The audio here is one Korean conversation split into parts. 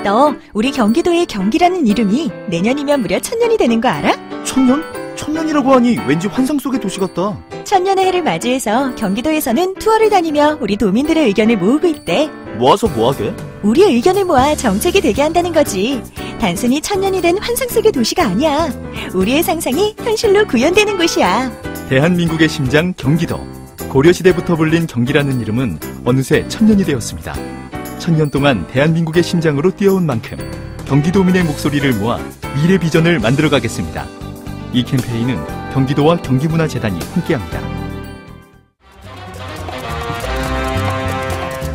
너 우리 경기도의 경기라는 이름이 내년이면 무려 1000년이 되는 거 알아? 1000년? 1000년이라고 하니 왠지 환상 속의 도시 같다. 1000년의 해를 맞이해서 경기도에서는 투어를 다니며 우리 도민들의 의견을 모으고 있대. 모아서 뭐하게? 우리의 의견을 모아 정책이 되게 한다는 거지. 단순히 1000년이 된 환상 속의 도시가 아니야. 우리의 상상이 현실로 구현되는 곳이야. 대한민국의 심장 경기도. 고려시대부터 불린 경기라는 이름은 어느새 1000년이 되었습니다. 1000년 동안 대한민국의 심장으로 뛰어온 만큼 경기도민의 목소리를 모아 미래 비전을 만들어가겠습니다. 이 캠페인은 경기도와 경기문화재단이 함께합니다.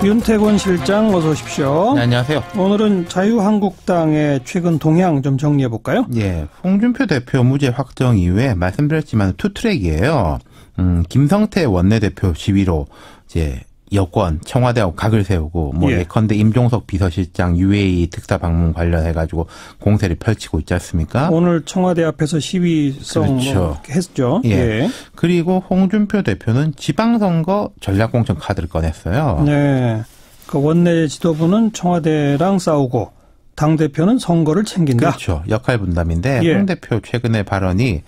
윤태곤 실장 어서 오십시오. 네, 안녕하세요. 오늘은 자유한국당의 최근 동향 좀 정리해 볼까요? 예, 홍준표 대표 무죄 확정 이후에 말씀드렸지만 투트랙이에요. 김성태 원내대표 지위로 이제 여권, 청와대하고 각을 세우고, 예컨대 임종석 비서실장 UAE 특사 방문 관련해가지고 공세를 펼치고 있지 않습니까? 오늘 청와대 앞에서 시위성 그렇죠. 했죠. 예. 예. 그리고 홍준표 대표는 지방선거 전략공천 카드를 꺼냈어요. 네. 그 원내 지도부는 청와대랑 싸우고, 당대표는 선거를 챙긴다. 그렇죠. 역할 분담인데, 예. 홍 대표 최근의 발언이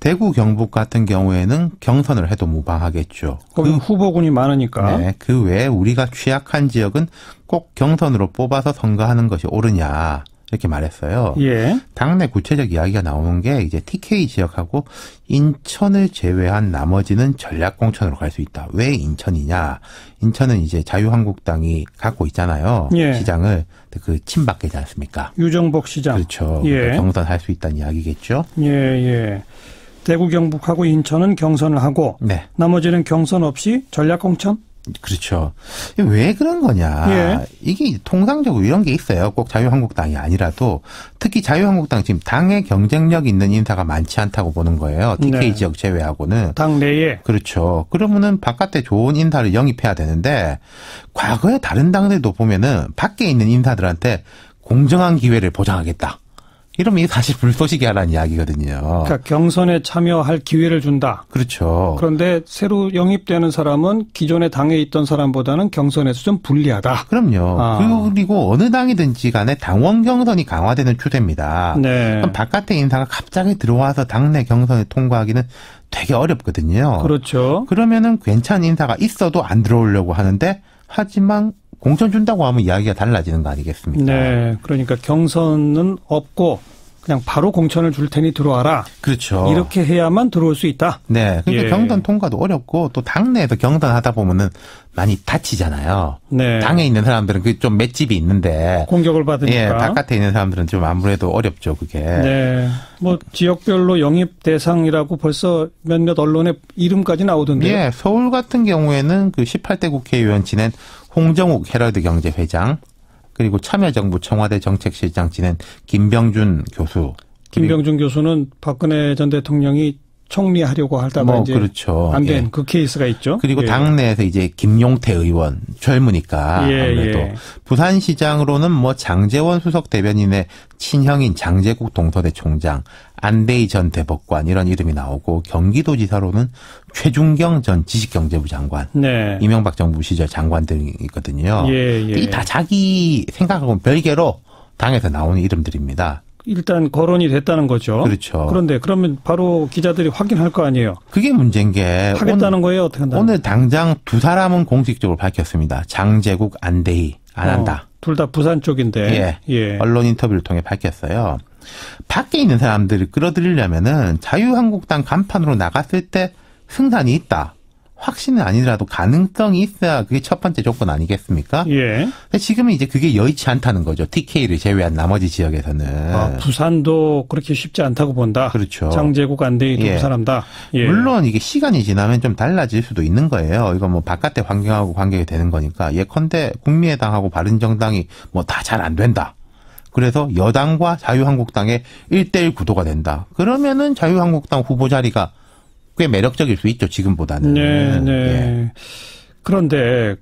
대구, 경북 같은 경우에는 경선을 해도 무방하겠죠. 거기 후보군이 많으니까. 네, 그 외에 우리가 취약한 지역은 꼭 경선으로 뽑아서 선거하는 것이 옳으냐 이렇게 말했어요. 예. 당내 구체적 이야기가 나오는 게 이제 TK 지역하고 인천을 제외한 나머지는 전략공천으로 갈 수 있다. 왜 인천이냐? 인천은 이제 자유한국당이 갖고 있잖아요. 예. 시장을 그 친박계지 않습니까? 유정복 시장. 그렇죠. 예. 그러니까 경선할 수 있다는 이야기겠죠. 예, 예. 대구, 경북하고 인천은 경선을 하고 네. 나머지는 경선 없이 전략공천? 그렇죠. 왜 그런 거냐. 예. 이게 통상적으로 이런 게 있어요. 꼭 자유한국당이 아니라도 특히 자유한국당 지금 당에 경쟁력 있는 인사가 많지 않다고 보는 거예요. TK 네. 지역 제외하고는. 당 내에. 그렇죠. 그러면은 바깥에 좋은 인사를 영입해야 되는데 과거에 다른 당들도 보면은 밖에 있는 인사들한테 공정한 기회를 보장하겠다. 이러면 이게 사실 불쏘시개 하라는 이야기거든요. 그러니까 경선에 참여할 기회를 준다. 그렇죠. 그런데 새로 영입되는 사람은 기존에 당에 있던 사람보다는 경선에서 좀 불리하다. 그럼요. 아. 그리고 어느 당이든지 간에 당원 경선이 강화되는 추세입니다. 네. 그럼 바깥의 인사가 갑자기 들어와서 당내 경선을 통과하기는 되게 어렵거든요. 그렇죠. 그러면은 괜찮은 인사가 있어도 안 들어오려고 하는데 하지만 공천 준다고 하면 이야기가 달라지는 거 아니겠습니까? 네. 그러니까 경선은 없고 그냥 바로 공천을 줄 테니 들어와라. 그렇죠. 이렇게 해야만 들어올 수 있다. 네. 그러니까 예. 경선 통과도 어렵고 또 당내에서 경선하다 보면은 많이 다치잖아요. 네. 당에 있는 사람들은 그 좀 맷집이 있는데 공격을 받으니까. 예, 바깥에 있는 사람들은 좀 아무래도 어렵죠, 그게. 네. 뭐 지역별로 영입 대상이라고 벌써 몇몇 언론에 이름까지 나오던데요. 예, 서울 같은 경우에는 그 18대 국회의원 지낸 홍정욱 헤럴드 경제회장, 그리고 참여정부 청와대 정책실장 지낸 김병준 교수. 김병준 교수는 박근혜 전 대통령이 총리하려고 하다가 이제 그렇죠. 안 된 예. 그 케이스가 있죠. 그리고 예. 당내에서 이제 김용태 의원 젊으니까 예, 아무래도 예. 부산시장으로는 뭐 장제원 수석 대변인의 친형인 장제국 동서대 총장, 안대희 전 대법관 이런 이름이 나오고 경기도지사로는 최준경 전 지식경제부 장관, 네. 이명박 정부 시절 장관들이 있거든요. 예, 예. 이 다 자기 생각하고는 별개로 당에서 나오는 이름들입니다. 일단 거론이 됐다는 거죠. 그렇죠. 그런데 그러면 바로 기자들이 확인할 거 아니에요. 그게 문제인 게 하겠다는 거예요? 어떻게 한다는 오늘 당장 두 사람은 공식적으로 밝혔습니다. 장제국, 안대희 안 한다. 둘 다 부산 쪽인데. 예. 언론 인터뷰를 통해 밝혔어요. 밖에 있는 사람들을 끌어들이려면은 자유한국당 간판으로 나갔을 때 승산이 있다. 확신은 아니더라도 가능성이 있어야 그게 첫 번째 조건 아니겠습니까? 예. 근데 지금은 이제 그게 여의치 않다는 거죠. TK를 제외한 나머지 지역에서는. 부산도 그렇게 쉽지 않다고 본다. 그렇죠. 장제국 안대희도 예. 부산한다. 예. 물론 이게 시간이 지나면 좀 달라질 수도 있는 거예요. 이건 뭐 바깥의 환경하고 관계가 되는 거니까. 예컨대 국민의당하고 바른정당이 뭐 다 잘 안 된다. 그래서 여당과 자유한국당의 1대1 구도가 된다. 그러면은 자유한국당 후보 자리가 꽤 매력적일 수 있죠, 지금보다는. 네, 네. 예. 그런데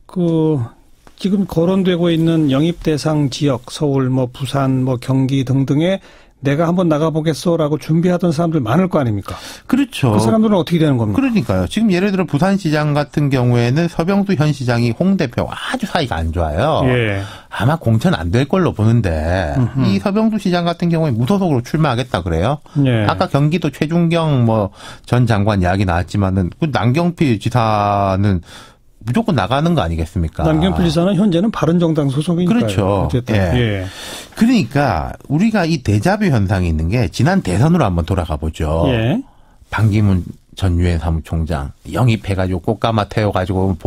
지금 거론되고 있는 영입 대상 지역, 서울, 뭐 부산, 뭐 경기 등등의 내가 한번 나가보겠소라고 준비하던 사람들 많을 거 아닙니까? 그렇죠. 그 사람들은 어떻게 되는 겁니까? 그러니까요. 지금 예를 들어 부산시장 같은 경우에는 서병수 현 시장이 홍 대표 아주 사이가 안 좋아요. 예. 아마 공천 안 될 걸로 보는데 이 서병수 시장 같은 경우에 무소속으로 출마하겠다 그래요. 예. 아까 경기도 최준경 전 장관 이야기 나왔지만은 그 남경필 지사는 무조건 나가는 거 아니겠습니까? 남경필 지사는 현재는 바른정당 소속이니까요. 그렇죠. 어쨌든. 예. 예. 그러니까 우리가 이 데자뷰 현상이 있는 게 지난 대선으로 한번 돌아가 보죠. 예. 반기문 전 유엔 사무총장 영입해가지고 꽃가마 태워가지고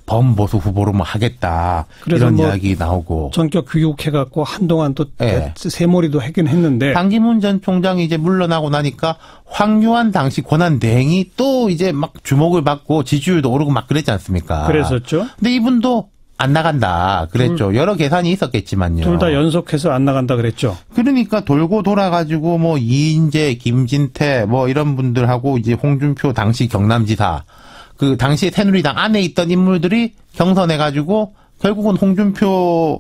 범보수 후보로 하겠다 이런 이야기 나오고 전격 교육해갖고 한동안 또 예. 새머리도 하긴 했는데 반기문 전 총장이 이제 물러나고 나니까 황교안 당시 권한대행이 또 이제 막 주목을 받고 지지율도 오르고 막 그랬지 않습니까? 그랬었죠. 근데 이분도 안 나간다 그랬죠. 여러 계산이 있었겠지만요. 둘 다 연속해서 안 나간다 그랬죠. 그러니까 돌고 돌아가지고 이인재, 김진태 이런 분들하고 이제 홍준표 당시 경남지사 그 당시에 새누리당 안에 있던 인물들이 경선해가지고 결국은 홍준표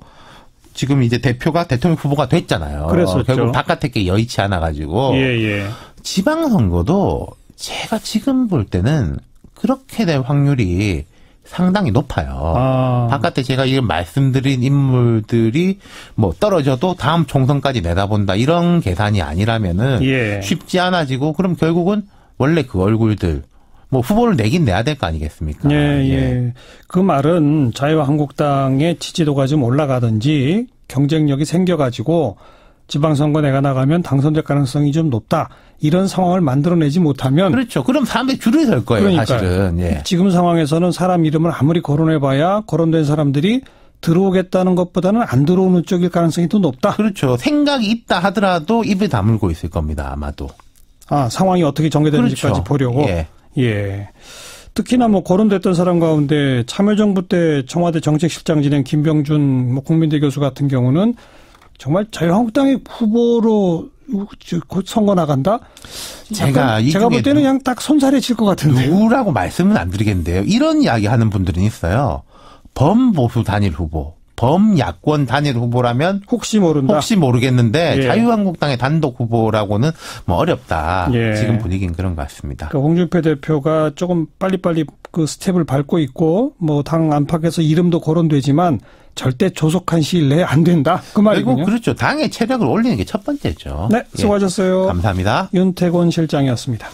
지금 이제 대표가 대통령 후보가 됐잖아요. 그랬었죠. 결국 바깥에 게 여의치 않아가지고 예. 지방선거도 제가 지금 볼 때는 그렇게 될 확률이 상당히 높아요. 바깥에 제가 이런 말씀드린 인물들이 떨어져도 다음 총선까지 내다본다 이런 계산이 아니라면은 예. 쉽지 않아지고 그럼 결국은 원래 그 얼굴들 후보를 내긴 내야 될 거 아니겠습니까? 예. 그 말은 자유한국당의 지지도가 좀 올라가든지 경쟁력이 생겨가지고 지방선거 내가 나가면 당선될 가능성이 좀 높다. 이런 상황을 만들어내지 못하면. 그렇죠. 그럼 사람들이 줄을 설 거예요. 그러니까요. 사실은. 예. 지금 상황에서는 사람 이름을 아무리 거론해봐야 거론된 사람들이 들어오겠다는 것보다는 안 들어오는 쪽일 가능성이 더 높다. 그렇죠. 생각이 있다 하더라도 입에 다물고 있을 겁니다. 아마도. 상황이 어떻게 전개되는지까지 그렇죠. 보려고. 예. 특히나 거론됐던 사람 가운데 참여정부 때 청와대 정책실장 지낸 김병준 국민대 교수 같은 경우는 정말 자유한국당의 후보로 곧 선거 나간다? 제가 볼 때는 그냥 딱 손살해질 것 같은데. 누구라고 말씀은 안 드리겠는데요. 이런 이야기 하는 분들은 있어요. 범보수 단일 후보, 범야권 단일 후보라면 혹시 모르겠는데 예. 자유한국당의 단독 후보라고는 어렵다. 예. 지금 분위기는 그런 것 같습니다. 그러니까 홍준표 대표가 조금 빨리빨리 그 스텝을 밟고 있고 당 안팎에서 이름도 거론되지만 절대 조속한 시일 내에 안 된다. 그 말이군요. 그렇죠. 당의 체력을 올리는 게 첫 번째죠. 네, 수고하셨어요. 감사합니다. 윤태곤 실장이었습니다.